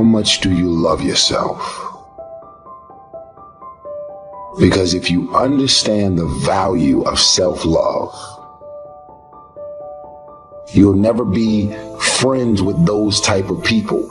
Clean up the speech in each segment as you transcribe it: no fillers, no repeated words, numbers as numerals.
how much do you love yourself? Because if you understand the value of self-love, you'll never be friends with those type of people.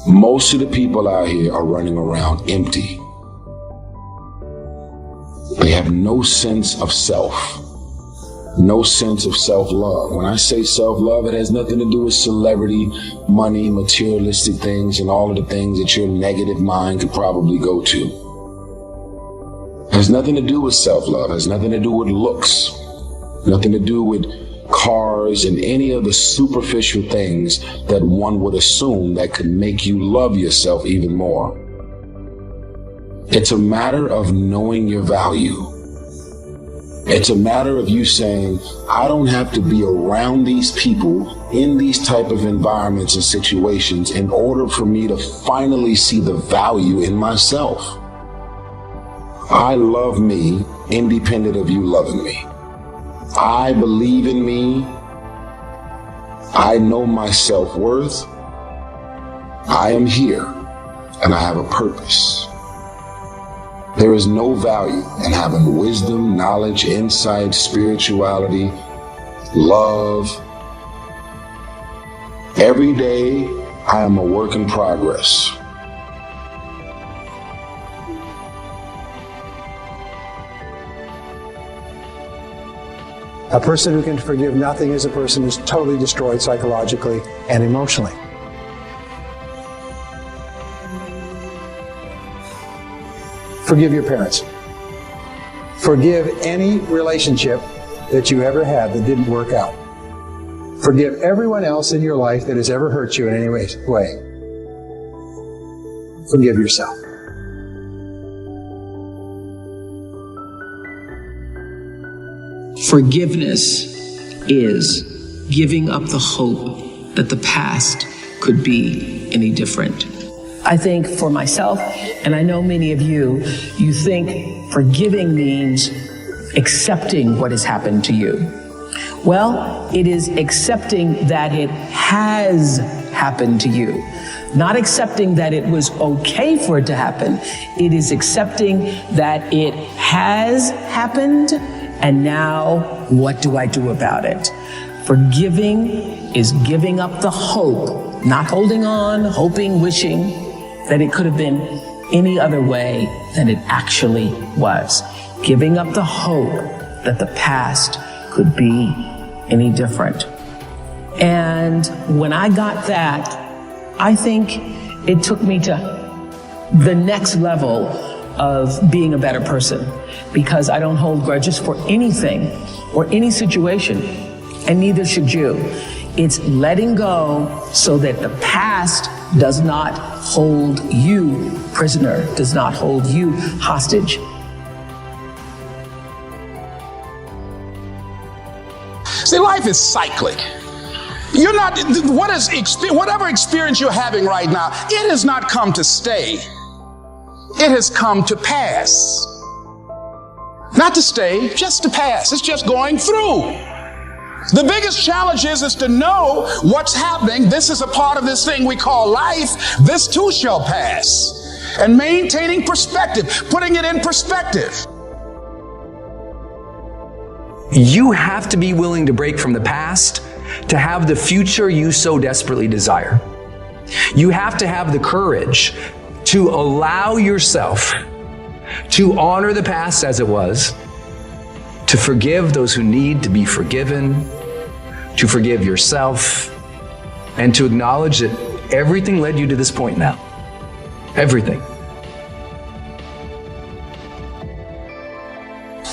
Most of the people out here are running around empty. They have no sense of self, no sense of self-love. When I say self-love, it has nothing to do with celebrity, money, materialistic things, and all of the things that your negative mind could probably go to. It has nothing to do with self-love. It has nothing to do with looks, nothing to do with cars and any of the superficial things that one would assume that could make you love yourself even more. It's a matter of knowing your value. It's a matter of you saying, I don't have to be around these people in these type of environments and situations in order for me to finally see the value in myself. I love me independent of you loving me. I believe in me. I know my self-worth. I am here and I have a purpose. There is no value in having wisdom, knowledge, insight, spirituality, love. Every day, I am a work in progress. A person who can forgive nothing is a person who's totally destroyed psychologically and emotionally. Forgive your parents. Forgive any relationship that you ever had that didn't work out. Forgive everyone else in your life that has ever hurt you in any way. Forgive yourself. Forgiveness is giving up the hope that the past could be any different. I think for myself, and I know many of you, you think forgiving means accepting what has happened to you. Well, it is accepting that it has happened to you. Not accepting that it was okay for it to happen. It is accepting that it has happened, and now what do I do about it? Forgiving is giving up the hope, not holding on, hoping, wishing that it could have been any other way than it actually was. Giving up the hope that the past could be any different. And when I got that, I think it took me to the next level of being a better person, because I don't hold grudges for anything or any situation, and neither should you. It's letting go so that the past does not hold you prisoner, does not hold you hostage. See, life is cyclic. You're not, whatever experience you're having right now, it has not come to stay. It has come to pass. Not to stay, just to pass. It's just going through. The biggest challenge is to know what's happening. This is a part of this thing we call life. This too shall pass. And maintaining perspective, putting it in perspective. You have to be willing to break from the past to have the future you so desperately desire. You have to have the courage to allow yourself to honor the past as it was, to forgive those who need to be forgiven, to forgive yourself, and to acknowledge that everything led you to this point now. Everything.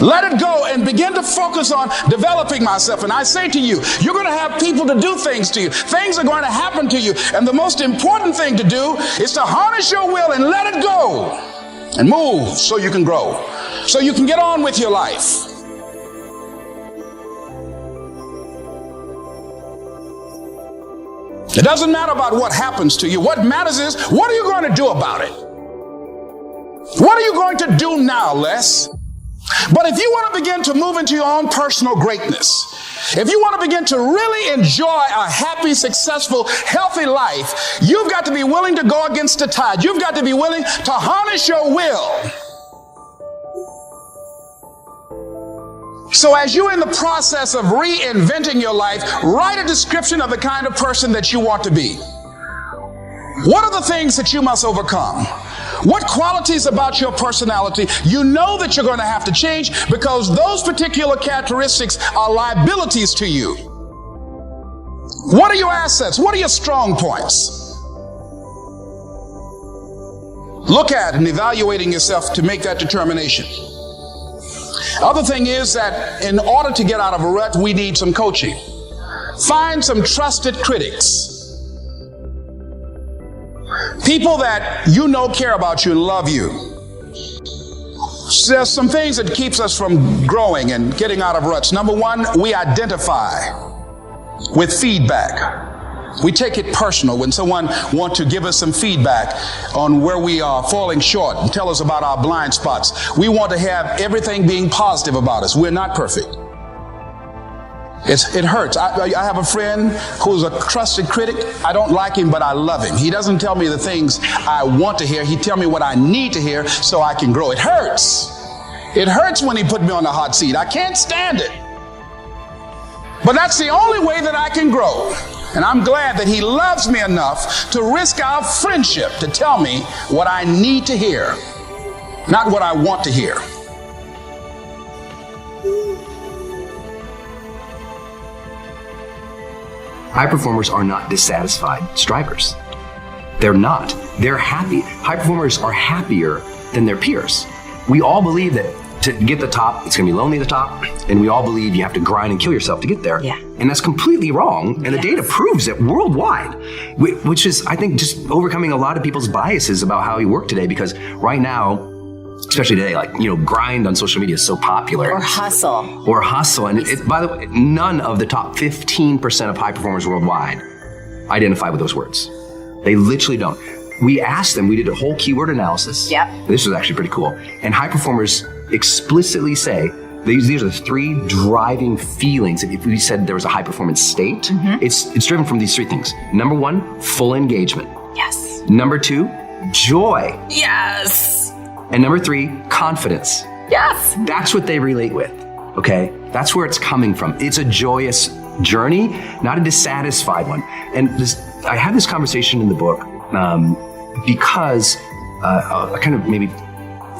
Let it go and begin to focus on developing myself. And I say to you, you're going to have people to do things to you. Things are going to happen to you. And the most important thing to do is to harness your will and let it go and move so you can grow, so you can get on with your life. It doesn't matter about what happens to you. What matters is, what are you going to do about it? What are you going to do now, Les? But if you want to begin to move into your own personal greatness, if you want to begin to really enjoy a happy, successful, healthy life, you've got to be willing to go against the tide. You've got to be willing to harness your will. So as you're in the process of reinventing your life, write a description of the kind of person that you want to be. What are the things that you must overcome? What qualities about your personality you know that you're going to have to change because those particular characteristics are liabilities to you? What are your assets? What are your strong points? Look at and evaluating yourself to make that determination. Other thing is that in order to get out of a rut, we need some coaching. Find some trusted critics. People that you know care about you and love you. There's some things that keeps us from growing and getting out of ruts. Number one, we identify with feedback. We take it personal when someone wants to give us some feedback on where we are falling short and tell us about our blind spots. We want to have everything being positive about us. We're not perfect. It hurts. I have a friend who's a trusted critic. I don't like him, but I love him. He doesn't tell me the things I want to hear. He tells me what I need to hear so I can grow. It hurts. It hurts when he put me on the hot seat. I can't stand it. But that's the only way that I can grow. And I'm glad that he loves me enough to risk our friendship to tell me what I need to hear, not what I want to hear. High performers are not dissatisfied strivers. They're not. They're happy. High performers are happier than their peers. We all believe that to get the top, it's going to be lonely at the top, and we all believe you have to grind and kill yourself to get there. Yeah. And that's completely wrong, and the data proves it worldwide, which is, I think, just overcoming a lot of people's biases about how we work today, because right now, especially today, grind on social media is so popular. Or hustle. And by the way, none of the top 15% of high performers worldwide identify with those words. They literally don't. We asked them, we did a whole keyword analysis. Yep. This was actually pretty cool. And high performers explicitly say, these are the three driving feelings. If we said there was a high performance state, it's driven from these three things. Number one, full engagement. Yes. Number two, joy. Yes. And number three, confidence. Yes. That's what they relate with, okay? That's where it's coming from. It's a joyous journey, not a dissatisfied one. And I had this conversation in the book because I kind of maybe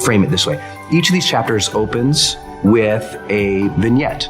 frame it this way. Each of these chapters opens with a vignette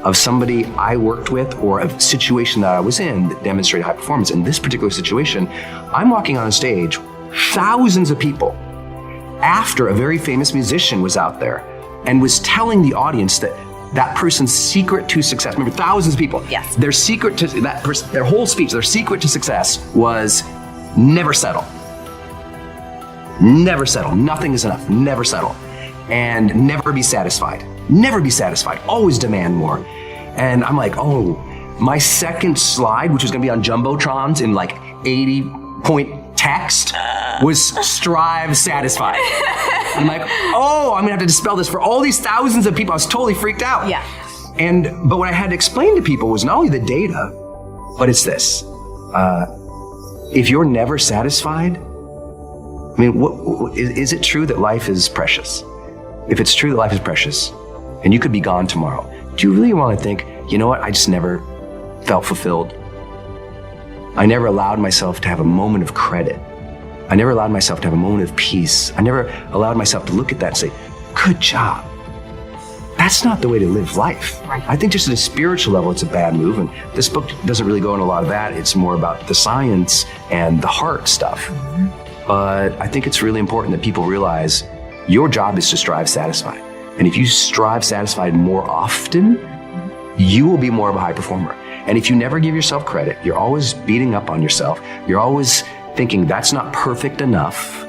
of somebody I worked with or a situation that I was in that demonstrated high performance. In this particular situation, I'm walking on a stage, thousands of people, after a very famous musician was out there and was telling the audience that person's secret to success. Remember, thousands of people. Yes. Their secret to that person, their whole speech, their secret to success was never settle. Never settle. Nothing is enough. Never settle. And never be satisfied. Never be satisfied. Always demand more. And I'm like, oh, my second slide, which was going to be on Jumbotrons in 80-point text, was strive satisfied. I'm like, oh, I'm going to have to dispel this for all these thousands of people. I was totally freaked out. Yeah. But what I had to explain to people was not only the data, but it's this. If you're never satisfied, I mean, is it true that life is precious? If it's true that life is precious and you could be gone tomorrow, do you really want to think, you know what, I just never felt fulfilled? I never allowed myself to have a moment of credit. I never allowed myself to have a moment of peace. I never allowed myself to look at that and say, good job. That's not the way to live life. Right. I think just at a spiritual level, it's a bad move. And this book doesn't really go into a lot of that. It's more about the science and the heart stuff. But I think it's really important that people realize your job is to strive satisfied. And if you strive satisfied more often, you will be more of a high performer. And if you never give yourself credit, you're always beating up on yourself, you're always thinking that's not perfect enough,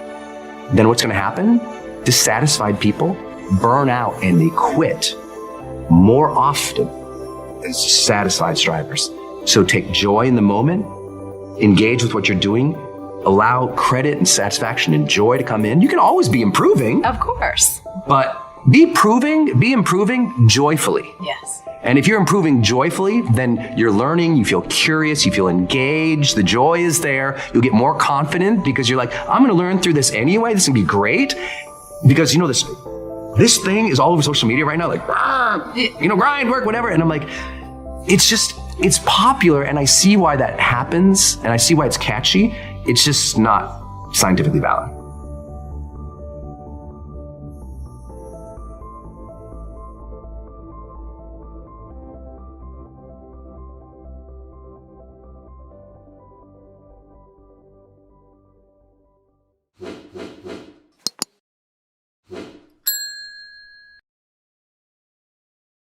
then what's going to happen? Dissatisfied people burn out and they quit more often than satisfied strivers. So take joy in the moment, engage with what you're doing, allow credit and satisfaction and joy to come in. You can always be improving. Of course. But be improving joyfully. Yes. And if you're improving joyfully, then you're learning, you feel curious, you feel engaged, the joy is there, you'll get more confident because you're like, I'm gonna learn through this anyway, this is gonna be great. Because you know, this thing is all over social media right now, like, grind, work, whatever. And I'm like, it's popular, and I see why that happens, and I see why it's catchy. It's just not scientifically valid.